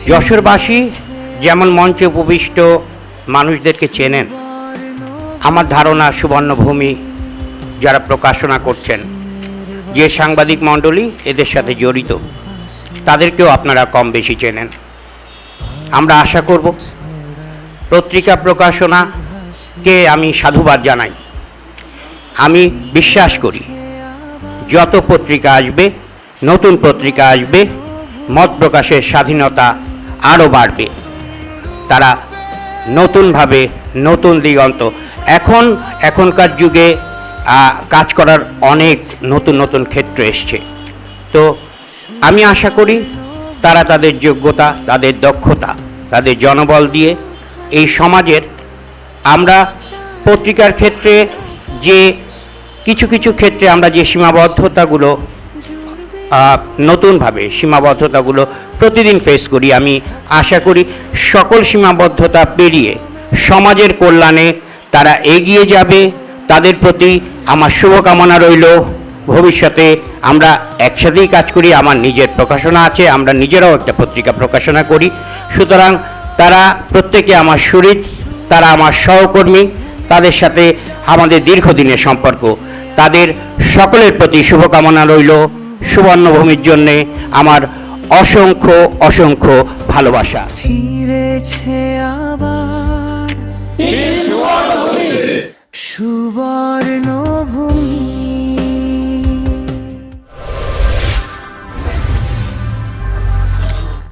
যশোরবাসী যেমন মঞ্চে উপবিষ্ট মানুষদেরকে চেনেন, আমার ধারণা সুবর্ণভূমি যারা প্রকাশনা করছেন, যে সাংবাদিক মণ্ডলী এদের সাথে জড়িত, তাদেরকেও আপনারা কম বেশি চেনেন। আমরা আশা করব পত্রিকা প্রকাশনাকে আমি সাধুবাদ জানাই। আমি বিশ্বাস করি যত পত্রিকা আসবে, নতুন পত্রিকা আসবে, মত প্রকাশের স্বাধীনতা আরও বাড়বে। তারা নতুনভাবে নতুন দিগন্ত, এখনকার যুগে কাজ করার অনেক নতুন নতুন ক্ষেত্র এসছে। তো আমি আশা করি তারা তাদের যোগ্যতা, তাদের দক্ষতা, তাদের জনবল দিয়ে এই সমাজের, আমরা পত্রিকার ক্ষেত্রে যে কিছু কিছু ক্ষেত্রে আমরা যে সীমাবদ্ধতাগুলো নতুনভাবে সীমাবদ্ধতাগুলো প্রতিদিন ফেস করি, আমি আশা করি সকল সীমাবদ্ধতা পেরিয়ে সমাজের কল্যাণে তারা এগিয়ে যাবে। তাদের প্রতি আমার শুভকামনা রইল। ভবিষ্যতে আমরা একসাথেই কাজ করি। আমার নিজের প্রকাশনা আছে, আমরা নিজেরাও একটা পত্রিকা প্রকাশনা করি। সুতরাং তারা প্রত্যেকে আমার শরীর, তারা আমার সহকর্মী, তাদের সাথে আমাদের দীর্ঘদিনের সম্পর্ক। তাদের সকলের প্রতি শুভকামনা রইল। সুবর্ণভূমির জন্যে আমার অসংখ্য অসংখ্য ভালোবাসা। ফিরেছে আবার সুবর্ণভূমি।